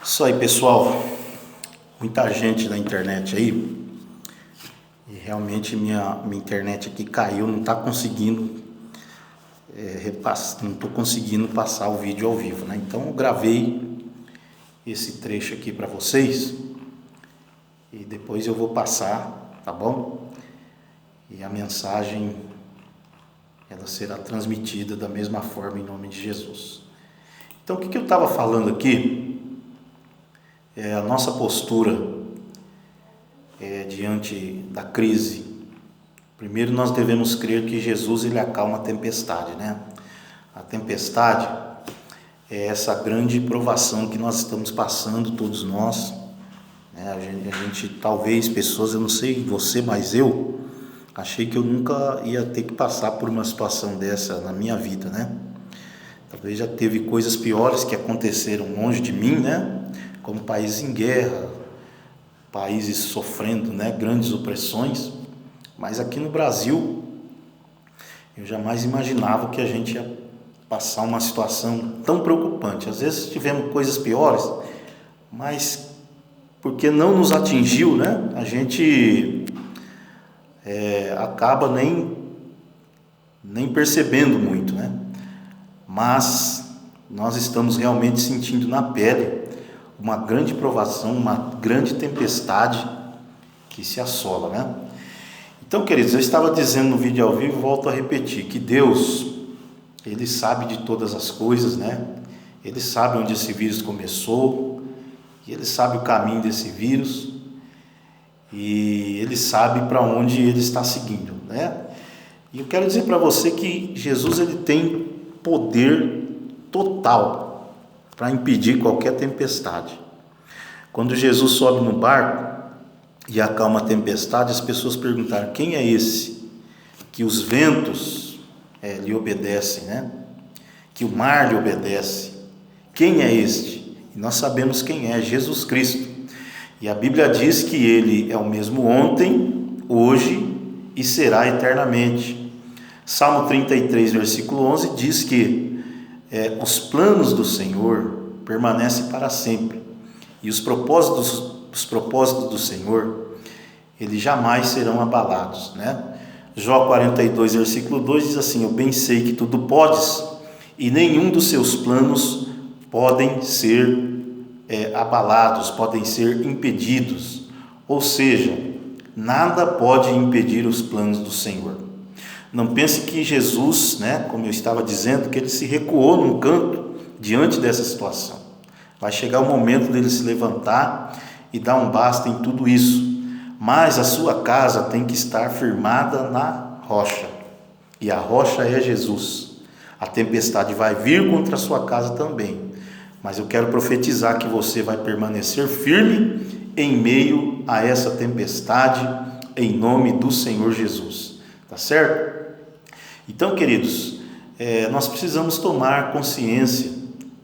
Isso aí, pessoal, muita gente na internet aí, e realmente minha internet aqui caiu, não está conseguindo não estou conseguindo passar o vídeo ao vivo, né? Então eu gravei esse trecho aqui para vocês e depois eu vou passar, tá bom? E a mensagem ela será transmitida da mesma forma em nome de Jesus. Então o que eu estava falando aqui? A nossa postura diante da crise. Primeiro nós devemos crer que Jesus ele acalma a tempestade, né? A tempestade é essa grande provação que nós estamos passando, todos nós, né? A gente talvez pessoas, eu não sei você, mas eu achei que eu nunca ia ter que passar por uma situação dessa na minha vida, né? Talvez já teve coisas piores que aconteceram longe de mim, né? Como países em guerra, países sofrendo, né, grandes opressões, mas aqui no Brasil eu jamais imaginava que a gente ia passar uma situação tão preocupante. Às vezes tivemos coisas piores, mas porque não nos atingiu, né, a gente acaba nem percebendo muito, né? Mas nós estamos realmente sentindo na pele uma grande provação, uma grande tempestade que se assola, né? Então, queridos, eu estava dizendo no vídeo ao vivo, volto a repetir, que Deus, Ele sabe de todas as coisas, né? Ele sabe onde esse vírus começou, e Ele sabe o caminho desse vírus, e Ele sabe para onde Ele está seguindo, né? E eu quero dizer para você que Jesus, Ele tem poder total para impedir qualquer tempestade. Quando Jesus sobe no barco e acalma a tempestade, as pessoas perguntaram: quem é esse que os ventos lhe obedecem, né? Que o mar lhe obedece? Quem é este? E nós sabemos quem é: Jesus Cristo. E a Bíblia diz que Ele é o mesmo ontem, hoje e será eternamente. Salmo 33, versículo 11 diz que os planos do Senhor permanecem para sempre, e os propósitos do Senhor, eles jamais serão abalados, né? Jó 42, versículo 2 diz assim: eu bem sei que tudo podes, e nenhum dos seus planos podem ser abalados, podem ser impedidos. Ou seja, nada pode impedir os planos do Senhor. Não pense que Jesus, né, como eu estava dizendo, que ele se recuou num canto diante dessa situação. Vai chegar o momento dele se levantar e dar um basta em tudo isso. Mas a sua casa tem que estar firmada na rocha. E a rocha é Jesus. A tempestade vai vir contra a sua casa também. Mas eu quero profetizar que você vai permanecer firme em meio a essa tempestade, em nome do Senhor Jesus. Tá certo? Então, queridos, nós precisamos tomar consciência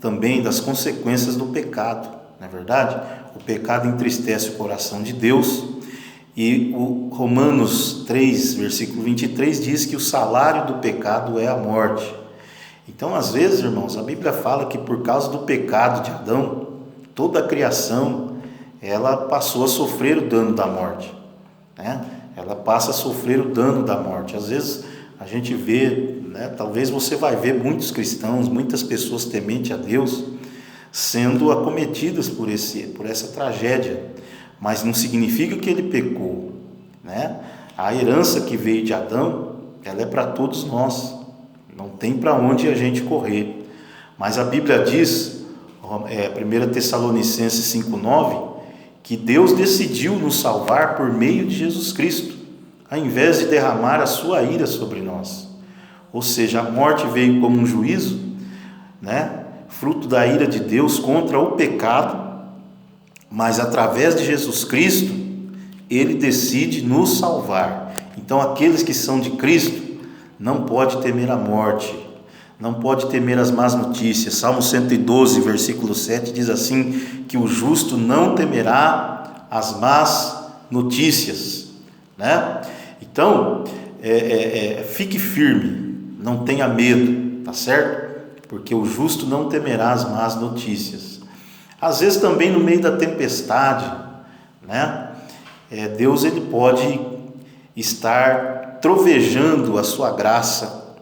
também das consequências do pecado, não é verdade? O pecado entristece o coração de Deus, e o Romanos 3, versículo 23 diz que o salário do pecado é a morte. Então, às vezes, irmãos, a Bíblia fala que por causa do pecado de Adão, toda a criação ela passou a sofrer o dano da morte, né? Ela passa a sofrer o dano da morte. Às vezes a gente vê, né, talvez você vai ver muitos cristãos, muitas pessoas tementes a Deus sendo acometidas por essa tragédia, mas não significa que ele pecou, né? A herança que veio de Adão, ela é para todos nós, não tem para onde a gente correr. Mas a Bíblia diz, 1 Tessalonicenses 5,9, que Deus decidiu nos salvar por meio de Jesus Cristo, ao invés de derramar a sua ira sobre nós. Ou seja, a morte veio como um juízo, né? Fruto da ira de Deus contra o pecado, mas através de Jesus Cristo, Ele decide nos salvar. Então aqueles que são de Cristo não podem temer a morte, não pode temer as más notícias. Salmo 112, versículo 7 diz assim, que o justo não temerá as más notícias, né? Então, fique firme, não tenha medo, tá certo? Porque o justo não temerá as más notícias. Às vezes também no meio da tempestade, né? Deus ele pode estar trovejando a sua graça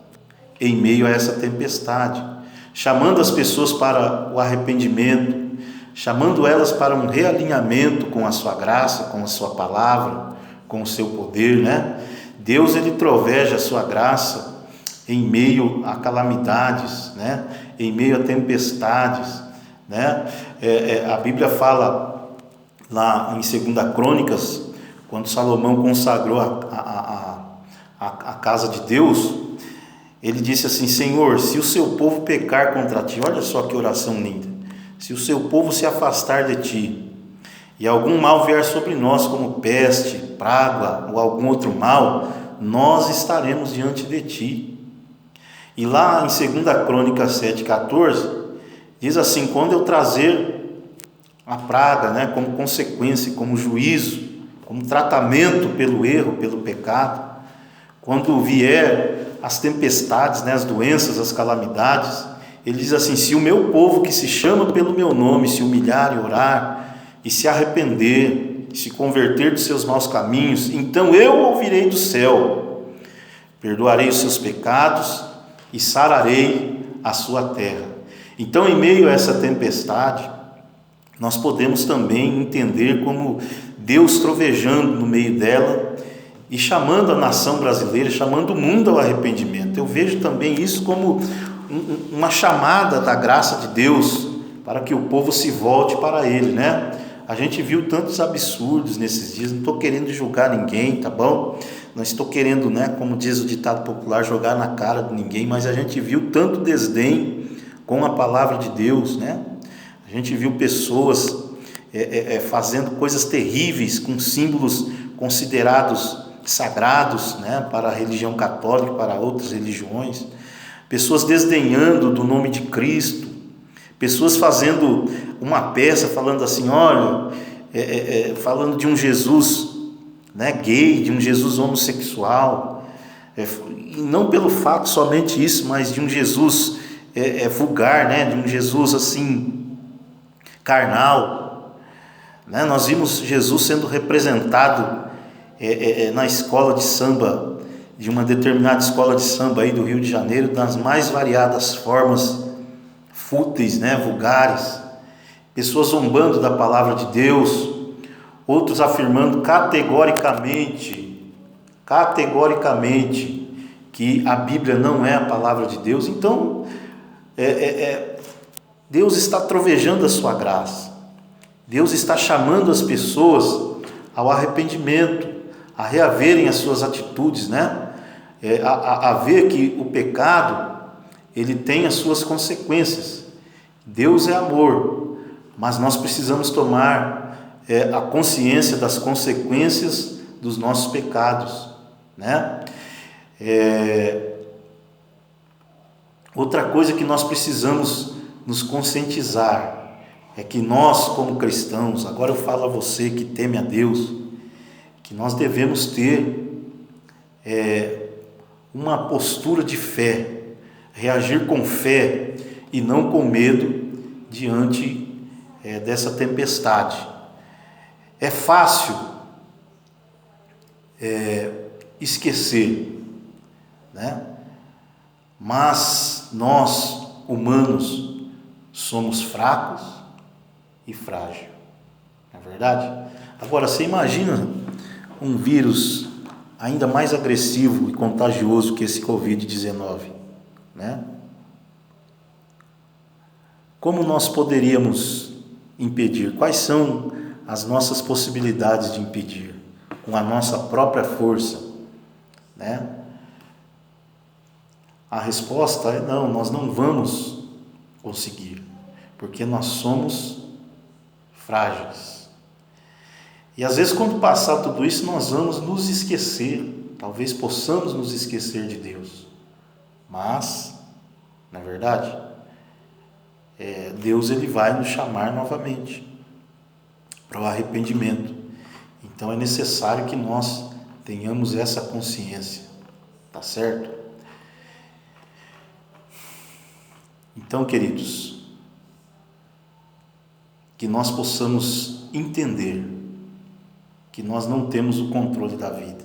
em meio a essa tempestade, chamando as pessoas para o arrependimento, chamando elas para um realinhamento com a sua graça, com a sua palavra, com o seu poder, né? Deus ele troveja a sua graça em meio a calamidades, né? Em meio a tempestades, né? A Bíblia fala lá em 2 Crônicas, quando Salomão consagrou a casa de Deus, ele disse assim: Senhor, se o seu povo pecar contra ti, olha só que oração linda, se o seu povo se afastar de ti, e algum mal vier sobre nós, como peste, praga ou algum outro mal, nós estaremos diante de ti. E lá em 2 Crônicas 7,14, diz assim: quando eu trazer a praga, né, como consequência, como juízo, como tratamento pelo erro, pelo pecado, quando vier as tempestades, né, as doenças, as calamidades, ele diz assim: se o meu povo que se chama pelo meu nome se humilhar e orar, e se arrepender, e se converter dos seus maus caminhos, então eu ouvirei do céu, perdoarei os seus pecados e sararei a sua terra. Então, em meio a essa tempestade, nós podemos também entender como Deus trovejando no meio dela e chamando a nação brasileira, chamando o mundo ao arrependimento. Eu vejo também isso como uma chamada da graça de Deus para que o povo se volte para Ele, né? A gente viu tantos absurdos nesses dias, não estou querendo julgar ninguém, tá bom? Não estou querendo, né, como diz o ditado popular, jogar na cara de ninguém, mas a gente viu tanto desdém com a palavra de Deus, né? A gente viu pessoas fazendo coisas terríveis com símbolos considerados sagrados, né, para a religião católica, para outras religiões, pessoas desdenhando do nome de Cristo, pessoas fazendo uma peça falando assim, olha, falando de um Jesus, né, gay, de um Jesus homossexual, e não pelo fato somente isso, mas de um Jesus vulgar, né, de um Jesus assim carnal, né? Nós vimos Jesus sendo representado na escola de samba, de uma determinada escola de samba aí do Rio de Janeiro, das mais variadas formas, fúteis, né, vulgares, pessoas zombando da palavra de Deus, outros afirmando categoricamente que a Bíblia não é a palavra de Deus. Então, Deus está trovejando a sua graça, Deus está chamando as pessoas ao arrependimento, a reaverem as suas atitudes, né? A ver que o pecado ele tem as suas consequências. Deus é amor, mas nós precisamos tomar a consciência das consequências dos nossos pecados, né? Outra coisa que nós precisamos nos conscientizar é que nós, como cristãos, agora eu falo a você que teme a Deus, que nós devemos ter uma postura de fé, reagir com fé e não com medo diante dessa tempestade. É fácil esquecer, né? Mas nós, humanos, somos fracos e frágeis, não é verdade? Agora, você imagina um vírus ainda mais agressivo e contagioso que esse Covid-19, né? Como nós poderíamos impedir? Quais são as nossas possibilidades de impedir? Com a nossa própria força, né? A resposta é não, nós não vamos conseguir, porque nós somos frágeis. E às vezes, quando passar tudo isso, nós vamos nos esquecer, talvez possamos nos esquecer de Deus, mas, na verdade, Deus ele vai nos chamar novamente para o arrependimento. Então é necessário que nós tenhamos essa consciência, tá certo? Então, queridos, que nós possamos entender que nós não temos o controle da vida,